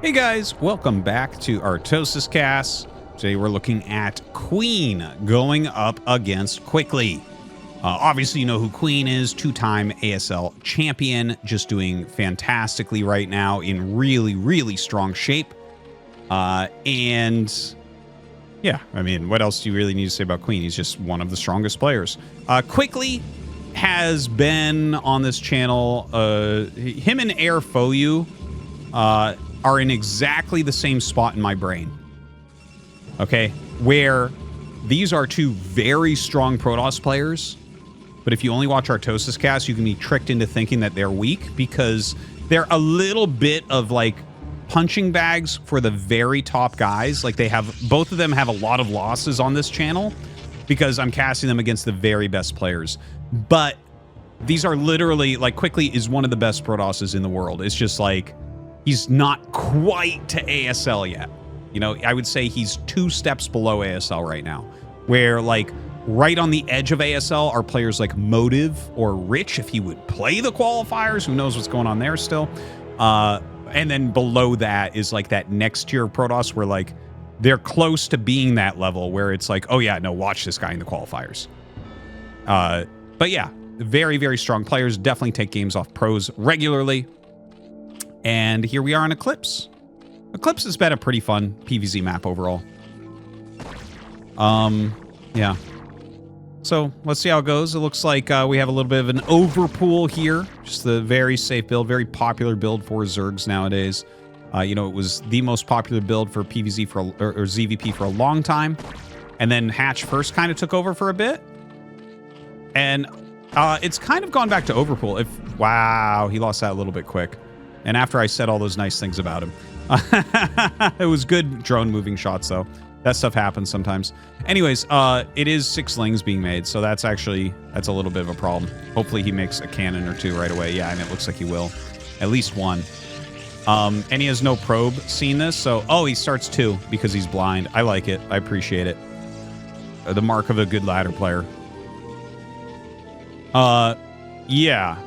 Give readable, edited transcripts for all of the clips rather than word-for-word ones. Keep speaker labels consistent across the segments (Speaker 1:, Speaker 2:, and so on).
Speaker 1: Hey guys, welcome back to ArtosisCasts. Today we're looking at Queen going up against Quickly. Obviously you know who Queen is, two-time ASL champion, just doing fantastically right now in really strong shape. And yeah, I mean, what else do you really need to say about Queen? He's just one of the strongest players. Quickly has been on this channel. Him and Air Foyu are in exactly the same spot in my brain. Okay, where these are two very strong Protoss players, but if you only watch ArtosisCasts, you can be tricked into thinking that they're weak because they're a little bit of like punching bags for the very top guys. Like they have, both of them have a lot of losses on this channel because I'm casting them against the very best players. But these are literally, like, Quickly is one of the best Protosses in the world. It's just like, he's not quite to ASL yet. You know, I would say he's 2 steps below ASL right now, where like right on the edge of ASL are players like Motive or Rich, if he would play the qualifiers. Who knows what's going on there still. And then below that is like that next tier of Protoss where like they're close to being that level where it's like, oh yeah, no, watch this guy in the qualifiers. But yeah, very strong players. Definitely take games off pros regularly. And here we are on Eclipse. Eclipse has been a pretty fun PvZ map overall. Yeah. So let's see how it goes. It looks like we have a little bit of an overpool here. Just the very safe build, very popular build for Zergs nowadays. You know, it was the most popular build for PvZ or ZVP for a long time. And then Hatch first kind of took over for a bit. And it's kind of gone back to overpool. Wow, he lost that a little bit quick. And after I said all those nice things about him. It was good drone moving shots, though. That stuff happens sometimes. Anyways, it is 6 lings being made, so that's a little bit of a problem. Hopefully he makes a cannon or 2 right away. Yeah, and it looks like he will. At least 1. And he has no probe seeing this, so... Oh, he starts 2 because he's blind. I like it. I appreciate it. The mark of a good ladder player. Yeah.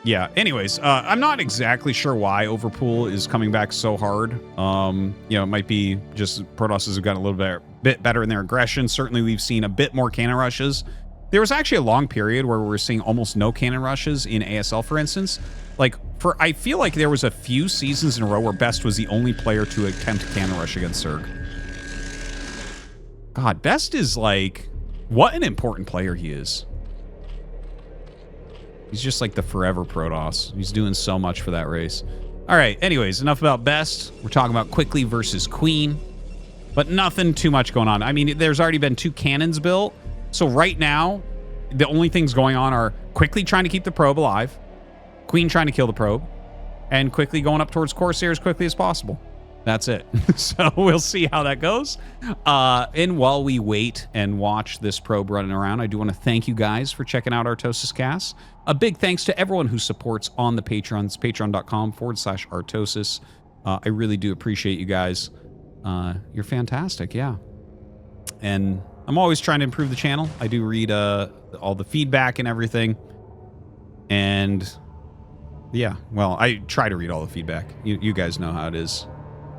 Speaker 1: Yeah, anyways, I'm not exactly sure why Overpool is coming back so hard. You know, it might be just Protosses have gotten a little bit better in their aggression. Certainly, we've seen a bit more cannon rushes. There was actually a long period where we were seeing almost no cannon rushes in ASL, for instance. Like, I feel like there was a few seasons in a row where Best was the only player to attempt a cannon rush against Zerg. God, Best is like, what an important player he is. He's just like the forever Protoss. He's doing so much for that race. All right, anyways, enough about Best. We're talking about Quickly versus Queen, but nothing too much going on. I mean, there's already been 2 cannons built. So right now, the only things going on are Quickly trying to keep the probe alive, Queen trying to kill the probe, and Quickly going up towards Corsair as quickly as possible. That's it. So we'll see how that goes. And while we wait and watch this probe running around, I do want to thank you guys for checking out ArtosisCasts. A big thanks to everyone who supports on the Patreon. It's patreon.com/Artosis. I really do appreciate you guys. You're fantastic, yeah. And I'm always trying to improve the channel. I do read all the feedback and everything. And yeah, well, I try to read all the feedback. You guys know how it is.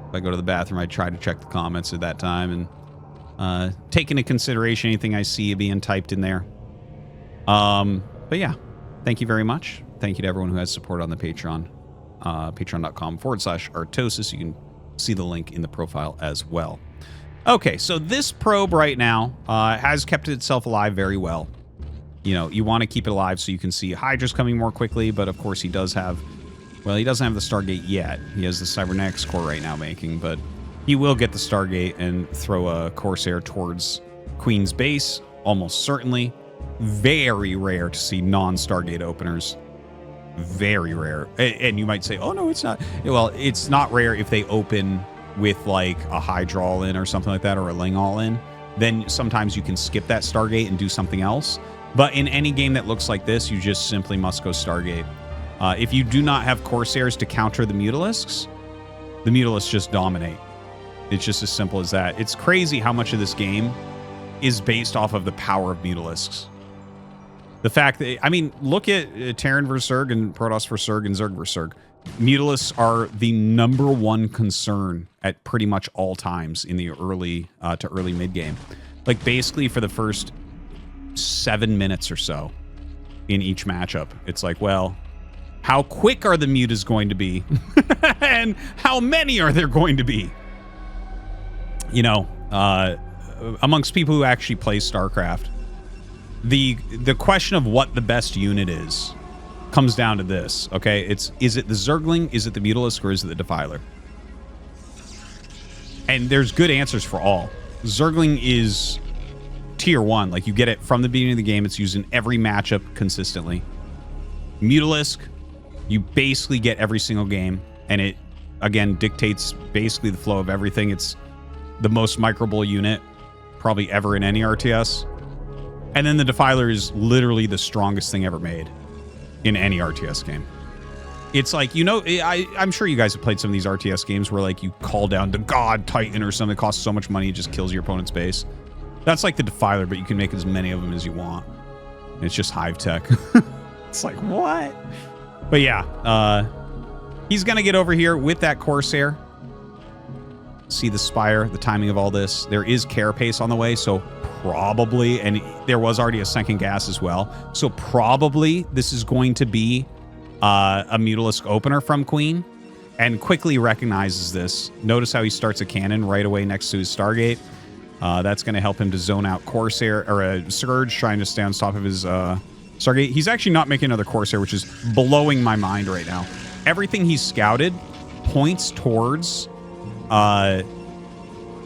Speaker 1: If I go to the bathroom, I try to check the comments at that time and take into consideration anything I see being typed in there. But yeah, thank you very much. Thank you to everyone who has support on the Patreon. Patreon.com/Artosis. You can see the link in the profile as well. Okay, so this probe right now has kept itself alive very well. You know, you want to keep it alive so you can see Hydra's coming more quickly, but of course he does have... Well, he doesn't have the Stargate yet. He has the Cybernetics core right now making, but he will get the Stargate and throw a Corsair towards Queen's base, almost certainly. Very rare to see non-Stargate openers. Very rare. And you might say, oh, no, it's not. Well, it's not rare if they open with, like, a Hydra all-in or something like that, or a Ling all-in. Then sometimes you can skip that Stargate and do something else. But in any game that looks like this, you just simply must go Stargate. If you do not have Corsairs to counter the Mutalisks, the Mutalisks just dominate. It's just as simple as that. It's crazy how much of this game is based off of the power of Mutalisks. The fact that, I mean, look at Terran vs. Zerg and Protoss vs. Zerg and Zerg vs. Zerg. Mutalisks are the #1 concern at pretty much all times in the early to early mid game. Like basically for the first 7 minutes or so in each matchup, it's like, well, how quick are the mutas going to be? And how many are there going to be? You know, amongst people who actually play StarCraft, the question of what the best unit is comes down to this, okay? Is it the Zergling, is it the Mutalisk, or is it the Defiler? And there's good answers for all. Zergling is tier 1. Like, you get it from the beginning of the game. It's used in every matchup consistently. Mutalisk, you basically get every single game, and it, again, dictates basically the flow of everything. It's the most microable unit probably ever in any RTS. And then the Defiler is literally the strongest thing ever made in any RTS game. It's like, you know, I'm sure you guys have played some of these RTS games where, like, you call down the God Titan or something that costs so much money it just kills your opponent's base. That's like the Defiler, but you can make as many of them as you want. And it's just hive tech. It's like, what? But yeah, he's going to get over here with that Corsair. See the Spire, the timing of all this. There is Carapace on the way, so probably, and there was already a second gas as well. So probably this is going to be a Mutalisk opener from Queen, and quickly recognizes this. Notice how he starts a cannon right away next to his Stargate. That's going to help him to zone out Corsair, or a Scourge trying to stay on top of his Stargate. He's actually not making another Corsair, which is blowing my mind right now. Everything he's scouted points towards,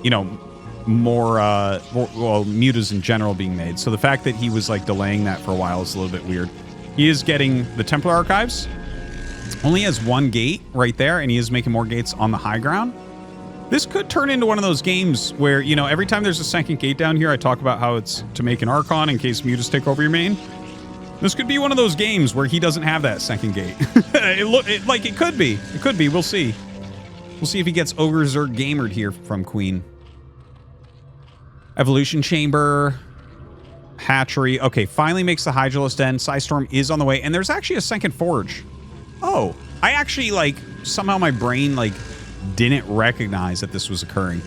Speaker 1: you know, more well, mutas in general being made. So the fact that he was like delaying that for a while is a little bit weird. He is getting the Templar Archives. Only has 1 gate right there, and he is making more gates on the high ground. This could turn into one of those games where, you know, every time there's a second gate down here, I talk about how it's to make an Archon in case mutas take over your main. This could be one of those games where he doesn't have that second gate. It could be. It could be. We'll see. We'll see if he gets Ogre Zerg Gamered here from Queen. Evolution Chamber. Hatchery. Okay, finally makes the Hydralisk Den. Psystorm is on the way. And there's actually a second Forge. Oh. I actually, like, somehow my brain, like, didn't recognize that this was occurring.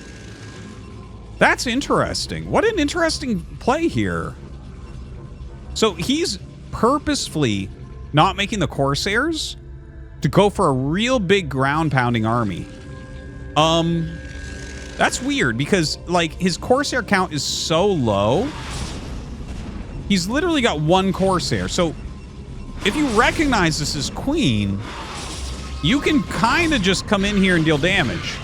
Speaker 1: That's interesting. What an interesting play here. So he's purposefully not making the Corsairs to go for a real big ground pounding army. That's weird because, like, his Corsair count is so low. He's literally got 1 Corsair. So if you recognize this as Queen, you can kind of just come in here and deal damage.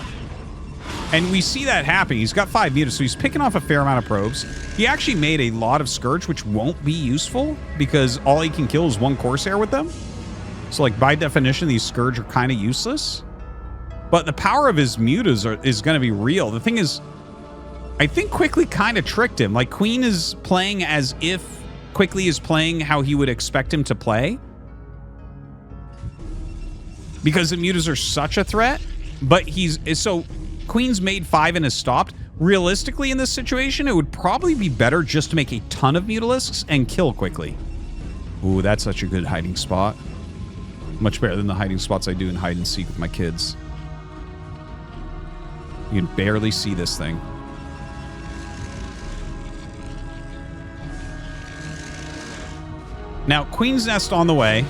Speaker 1: And we see that happen. He's got 5 mutas, so he's picking off a fair amount of probes. He actually made a lot of Scourge, which won't be useful because all he can kill is 1 Corsair with them. So, like, by definition, these Scourge are kind of useless. But the power of his mutas is going to be real. The thing is, I think Quickly kind of tricked him. Like, Queen is playing as if Quickly is playing how he would expect him to play. Because the mutas are such a threat. But so Queen's made 5 and has stopped. Realistically, in this situation, it would probably be better just to make a ton of Mutalisks and kill Quickly. Ooh, that's such a good hiding spot. Much better than the hiding spots I do in hide and seek with my kids. You can barely see this thing. Now, Queen's Nest on the way.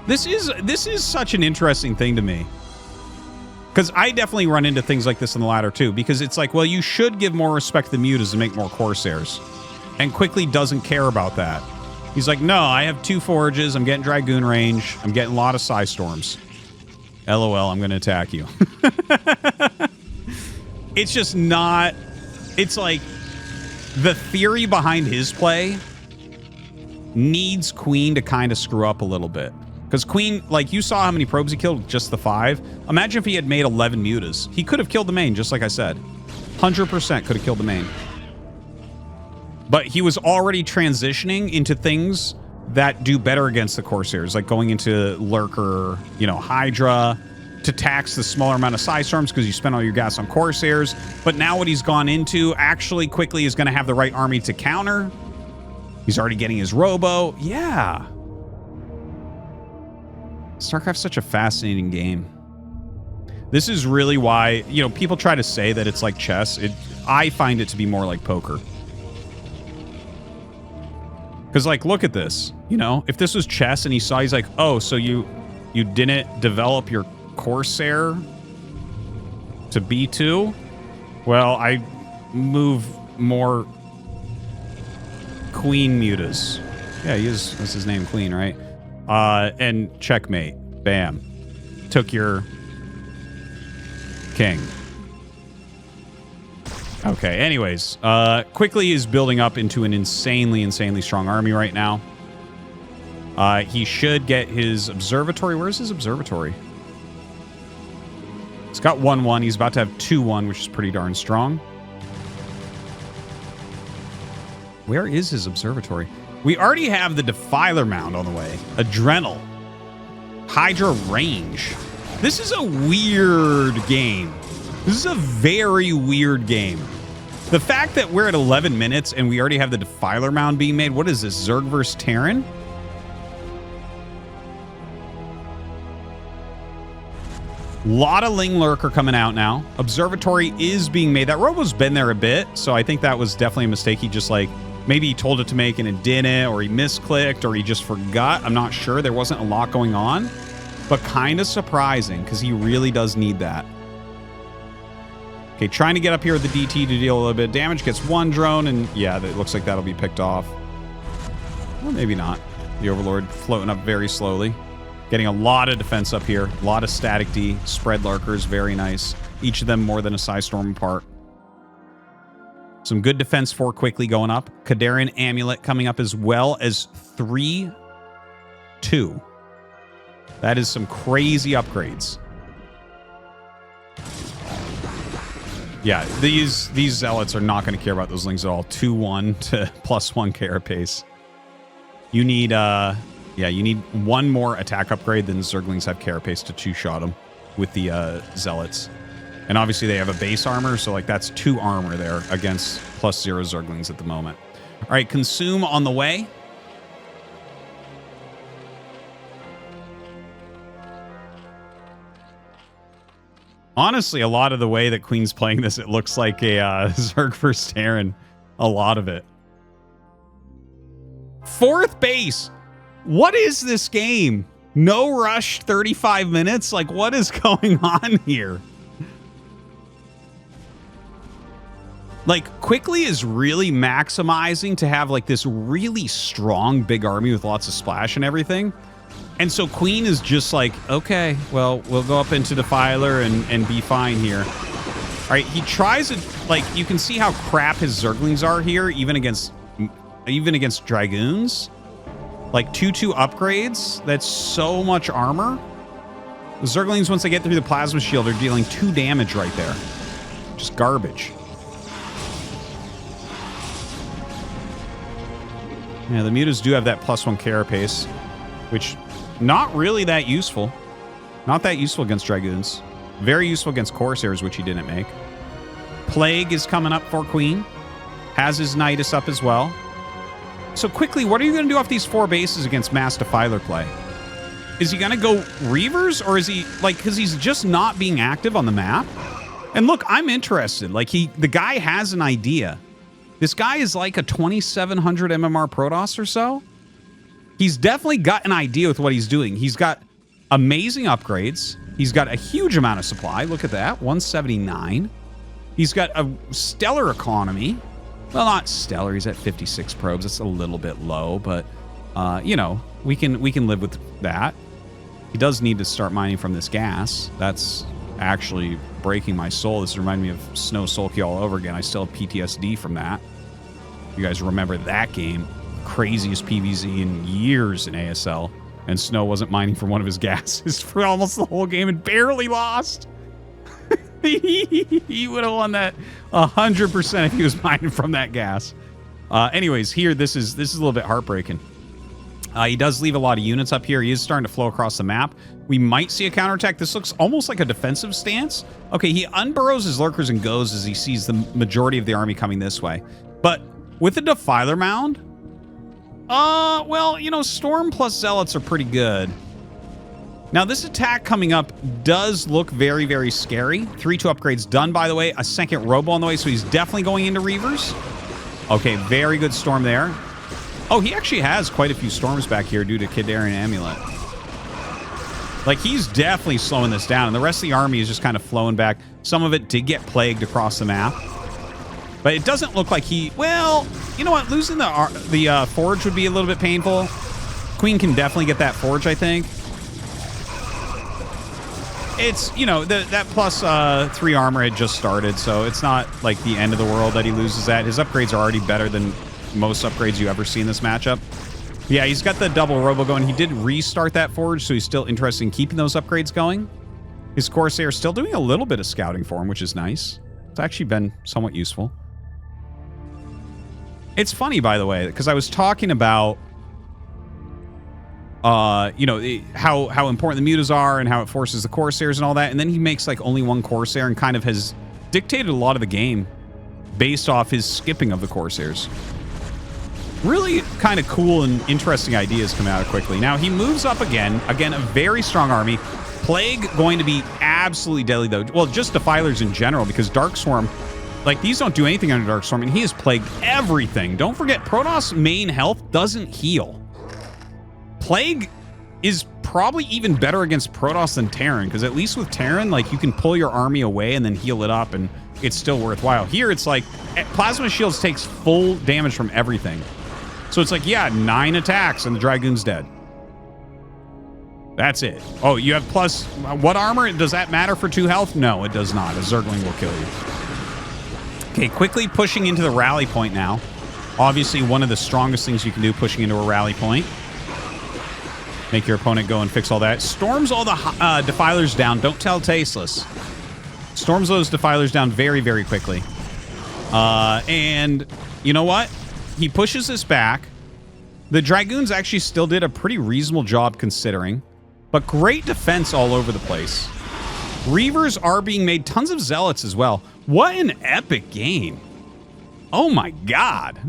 Speaker 1: This is such an interesting thing to me. Because I definitely run into things like this in the ladder too. Because it's like, well, you should give more respect to the mutas and make more Corsairs. And Quickly doesn't care about that. He's like, no, I have 2 Forges. I'm getting Dragoon range. I'm getting a lot of Psystorms. LOL, I'm going to attack you. It's just not... It's like... The theory behind his play needs Queen to kind of screw up a little bit. Because Queen, like, you saw how many probes he killed with just the 5. Imagine if he had made 11 mutas. He could have killed the main, just like I said. 100% could have killed the main. But he was already transitioning into things that do better against the Corsairs, like going into Lurker, you know, Hydra, to tax the smaller amount of Psystorms because you spent all your gas on Corsairs. But now what he's gone into actually Quickly is going to have the right army to counter. He's already getting his Robo. Yeah. StarCraft's such a fascinating game. This is really why, you know, people try to say that it's like chess. I find it to be more like poker. Because, like, look at this. You know, if this was chess and he's like, oh, so you didn't develop your Corsair to B2? Well, I move more Queen mutas. Yeah, that's his name, Queen, right? And checkmate. Bam. Took your king. Okay, anyways. Quickly is building up into an insanely strong army right now. He should get his observatory. Where's his observatory? He's got 1-1. He's about to have 2-1, which is pretty darn strong. Where is his observatory? We already have the Defiler mound on the way. Adrenal. Hydra range. This is a weird game. This is a very weird game. The fact that we're at 11 minutes and we already have the Defiler mound being made. What is this? Zerg versus Terran? Lot of Ling Lurker coming out now. Observatory is being made. That robo's been there a bit, so I think that was definitely a mistake. He just, like, maybe he told it to make and it didn't, or he misclicked, or he just forgot. I'm not sure. There wasn't a lot going on, but kind of surprising because he really does need that. Okay, trying to get up here with the DT to deal a little bit of damage. Gets one drone, and yeah, it looks like that'll be picked off. Well, maybe not. The Overlord floating up very slowly. Getting a lot of defense up here. A lot of static D. Spread lurkers. Very nice. Each of them more than a size storm apart. Some good defense for quickly going up. Kadarin Amulet coming up as well as 3-2. That is some crazy upgrades. Yeah, these zealots are not going to care about those lings at all. 2-1 to +1 carapace. You need you need one more attack upgrade than Zerglings have carapace to two-shot them with the zealots. And obviously they have a base armor, so like that's 2 armor there against +0 Zerglings at the moment. All right, consume on the way. Honestly, a lot of the way that Queen's playing this, it looks like a Zerg versus Terran. A lot of it. 4th base. What is this game? No rush, 35 minutes? Like, what is going on here? Like, quickly is really maximizing to have, like, this really strong big army with lots of splash and everything. And so Queen is just like, okay, well, we'll go up into Defiler and be fine here. All right, he tries it. Like, you can see how crap his Zerglings are here, even against Dragoons. Like 2-2 upgrades. That's so much armor. The Zerglings, once they get through the plasma shield, are dealing 2 damage right there. Just garbage. Yeah, the mutas do have that +1 carapace, which not really that useful. Not that useful against Dragoons. Very useful against Corsairs, which he didn't make. Plague is coming up for Queen. Has his Nidus up as well. So quickly, what are you going to do off these 4 bases against mass Defiler play? Is he going to go Reavers, or is he, like, because he's just not being active on the map? And look, I'm interested. Like, the guy has an idea. This guy is like a 2700 MMR Protoss or so. He's definitely got an idea with what he's doing. He's got amazing upgrades. He's got a huge amount of supply. Look at that, 179. He's got a stellar economy. Well, not stellar. He's at 56 probes. That's a little bit low, but you know, we can live with that. He does need to start mining from this gas. That's actually breaking my soul. This reminded me of Snow Sulky all over again. I still have PTSD from that. You guys remember that game? Craziest PvZ in years in ASL, and Snow wasn't mining from one of his gases for almost the whole game and barely lost. He would have won that 100% if he was mining from that gas. Anyways, here this is a little bit heartbreaking. He does leave a lot of units up here. He is starting to flow across the map. We might see a counterattack. This looks almost like a defensive stance. Okay, he unburrows his lurkers and goes as he sees the majority of the army coming this way. But with the Defiler mound, well, you know, Storm plus Zealots are pretty good. Now, this attack coming up does look very, very scary. 3-2 upgrades done, by the way. A second Robo on the way, so he's definitely going into Reavers. Okay, very good Storm there. Oh, he actually has quite a few Storms back here due to Kidarian Amulet. Like, he's definitely slowing this down, and the rest of the army is just kind of flowing back. Some of it did get plagued across the map. But it doesn't look like he... Well, you know what? Losing the Forge would be a little bit painful. Queen can definitely get that Forge, I think. It's, you know, that plus 3 armor had just started, so it's not like the end of the world that he loses that. His upgrades are already better than most upgrades you ever see in this matchup. Yeah, he's got the double Robo going. He did restart that Forge, so he's still interested in keeping those upgrades going. His Corsair is still doing a little bit of scouting for him, which is nice. It's actually been somewhat useful. It's funny, by the way, because I was talking about you know, how important the mutas are and how it forces the Corsairs and all that. And then he makes like only one Corsair and kind of has dictated a lot of the game based off his skipping of the Corsairs. Really kind of cool and interesting ideas come out quickly. Now he moves up again. Again, a very strong army. Plague going to be absolutely deadly though. Well, just Defilers in general, because Dark Swarm, like these don't do anything under Dark Swarm, and he has plagued everything. Don't forget, Protoss main health doesn't heal. Plague is probably even better against Protoss than Terran, because at least with Terran, like, you can pull your army away and then heal it up, and it's still worthwhile. Here, it's like, Plasma Shields takes full damage from everything. So it's like, yeah, 9 attacks, and the Dragoon's dead. That's it. Oh, you have plus... What armor? Does that matter for 2 health? No, it does not. A Zergling will kill you. Okay, quickly pushing into the rally point now. Obviously, one of the strongest things you can do, pushing into a rally point. Make your opponent go and fix all that. Storms all the Defilers down. Don't tell Tasteless. Storms those Defilers down very, very quickly. And you know what? He pushes this back. The Dragoons actually still did a pretty reasonable job considering. But great defense all over the place. Reavers are being made. Tons of Zealots as well. What an epic game. Oh my god.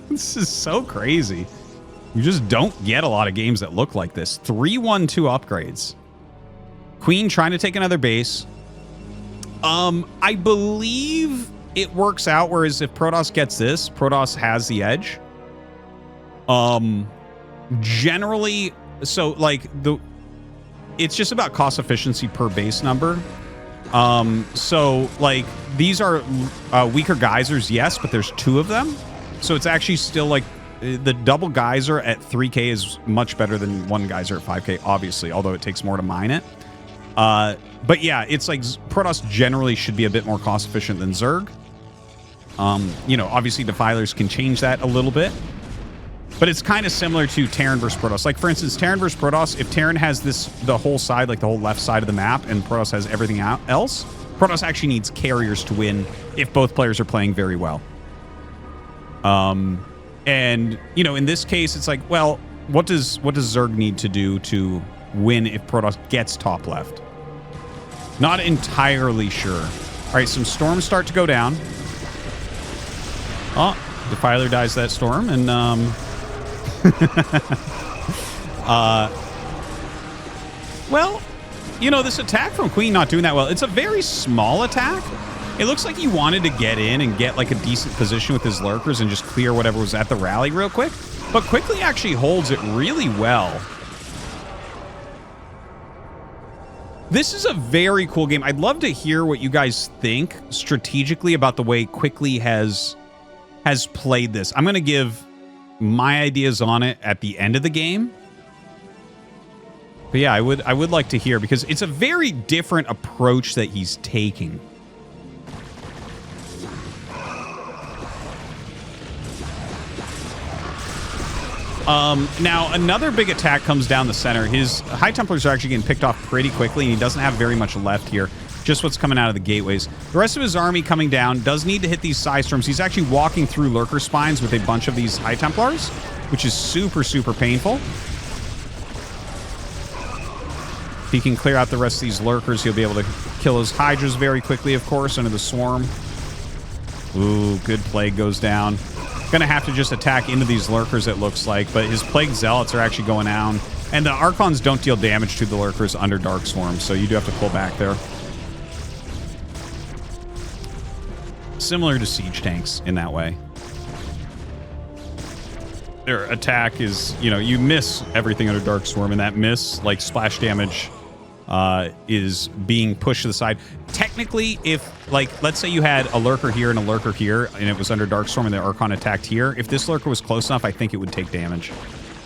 Speaker 1: This is so crazy. You just don't get a lot of games that look like this. 3-1-2 upgrades. Queen trying to take another base. I believe it works out, whereas if Protoss gets this, Protoss has the edge. Generally, so like it's just about cost efficiency per base number. So like these are weaker geysers, yes, but there's 2 of them. So it's actually still like the double geyser at 3K is much better than 1 geyser at 5K, obviously, although it takes more to mine it. But yeah, it's like Protoss generally should be a bit more cost efficient than Zerg. You know, obviously Defilers can change that a little bit. But it's kind of similar to Terran versus Protoss. Like, for instance, Terran versus Protoss, if Terran has the whole side, like the whole left side of the map, and Protoss has everything else, Protoss actually needs carriers to win if both players are playing very well. And, you know, in this case, it's like, well, what does Zerg need to do to win if Protoss gets top left? Not entirely sure. All right, some storms start to go down. Oh, Defiler dies that storm, and well, you know, this attack from Queen not doing that well. It's a very small attack. It looks like he wanted to get in and get like a decent position with his lurkers and just clear whatever was at the rally real quick, but quickly actually holds it really well. This is a very cool game. I'd love to hear what you guys think strategically about the way Quickly has played this. I'm going to give my ideas on it at the end of the game. But yeah, I would like to hear, because it's a very different approach that he's taking. Now, another big attack comes down the center. His High Templars are actually getting picked off pretty quickly, and he doesn't have very much left here. Just what's coming out of the gateways. The rest of his army coming down does need to hit these Psy Storms. He's actually walking through Lurker Spines with a bunch of these High Templars, which is super, super painful. If he can clear out the rest of these Lurkers, he'll be able to kill his Hydras very quickly, of course, under the Swarm. Ooh, good Plague goes down. Gonna have to just attack into these Lurkers, it looks like, but his Plague Zealots are actually going down. And the Archons don't deal damage to the Lurkers under Dark Swarm, so you do have to pull back there. Similar to siege tanks in that way. Their attack is, you know, you miss everything under Dark Swarm, and that miss, like splash damage, is being pushed to the side. Technically, if, like, let's say you had a Lurker here and a Lurker here, and it was under Dark Swarm and the Archon attacked here, if this Lurker was close enough, I think it would take damage.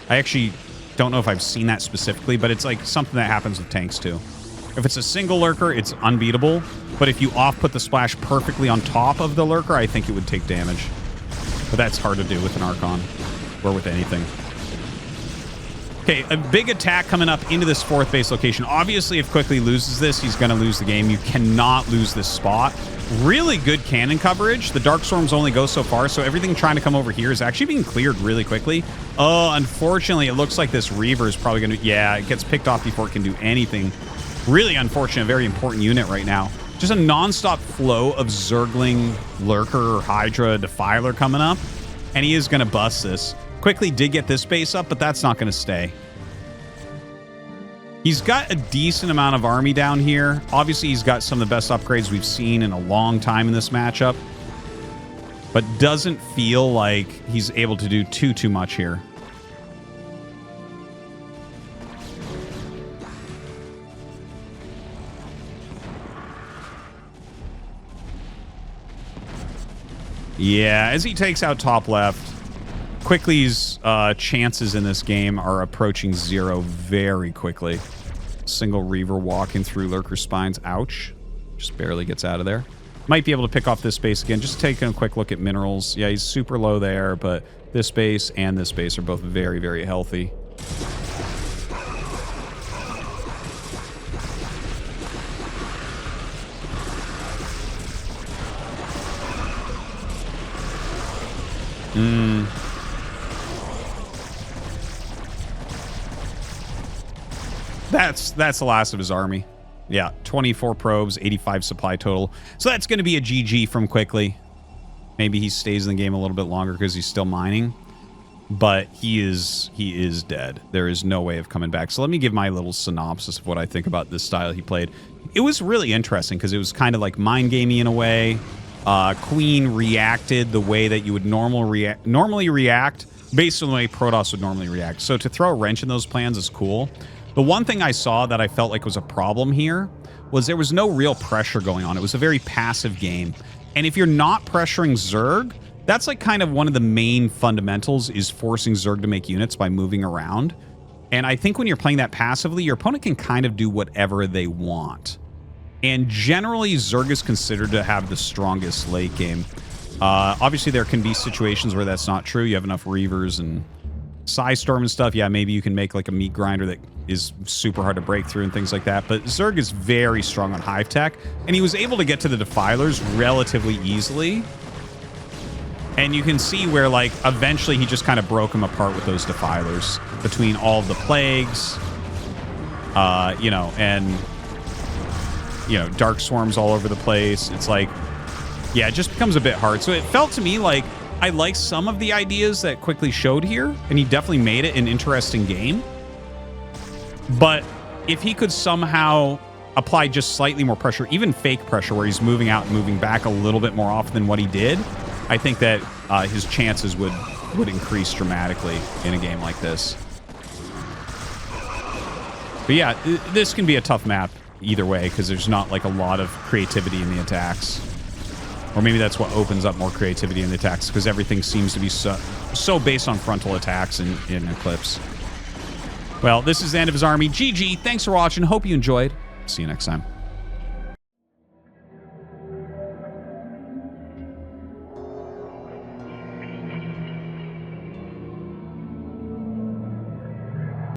Speaker 1: I actually don't know if I've seen that specifically, but it's like something that happens with tanks too. If it's a single Lurker, it's unbeatable, but if you off-put the splash perfectly on top of the Lurker, I think it would take damage. But that's hard to do with an Archon, or with anything. Okay, a big attack coming up into this 4th base location. Obviously, if Quickly loses this, he's going to lose the game. You cannot lose this spot. Really good cannon coverage. The Dark Storms only go so far, so everything trying to come over here is actually being cleared really quickly. Oh, unfortunately, it looks like this Reaver is probably going to... Yeah, it gets picked off before it can do anything. Really unfortunate, very important unit right now. Just a non-stop flow of Zergling, Lurker, Hydra, Defiler coming up, and he is going to bust this. Quickly did get this base up, but that's not going to stay. He's got a decent amount of army down here. Obviously, he's got some of the best upgrades we've seen in a long time in this matchup, but doesn't feel like he's able to do too much here. Yeah, as he takes out top left, Quickly's chances in this game are approaching 0 very quickly. Single Reaver walking through Lurker Spines. Ouch. Just barely gets out of there. Might be able to pick off this base again. Just taking a quick look at minerals. Yeah, he's super low there, but this base and this base are both very, very healthy. That's the last of his army. Yeah, 24 probes, 85 supply total. So that's going to be a GG from Quickly. Maybe he stays in the game a little bit longer because he's still mining, but he is dead. There is no way of coming back. So let me give my little synopsis of what I think about this style he played. It was really interesting because it was kind of like mind gamey in a way. Queen reacted the way that you would normally react based on the way Protoss would normally react. So to throw a wrench in those plans is cool. The one thing I saw that I felt like was a problem here was there was no real pressure going on. It was a very passive game. And if you're not pressuring Zerg, that's like kind of one of the main fundamentals is forcing Zerg to make units by moving around. And I think when you're playing that passively, your opponent can kind of do whatever they want. And generally, Zerg is considered to have the strongest late game. Obviously, there can be situations where that's not true. You have enough Reavers and Psystorm and stuff. Yeah, maybe you can make like a meat grinder that is super hard to break through and things like that. But Zerg is very strong on Hive Tech, and he was able to get to the Defilers relatively easily. And you can see where, like, eventually he just kind of broke him apart with those Defilers between all of the Plagues, you know, and, you know, Dark Swarms all over the place. It's like, yeah, it just becomes a bit hard. So it felt to me like I like some of the ideas that Quickly showed here, and he definitely made it an interesting game. But if he could somehow apply just slightly more pressure, even fake pressure, where he's moving out and moving back a little bit more often than what he did, I think that his chances would increase dramatically in a game like this. But yeah, this can be a tough map either way, because there's not like a lot of creativity in the attacks. Or maybe that's what opens up more creativity in the attacks, because everything seems to be so based on frontal attacks in Eclipse. Well, this is the end of his army. GG. Thanks for watching. Hope you enjoyed. See you next time.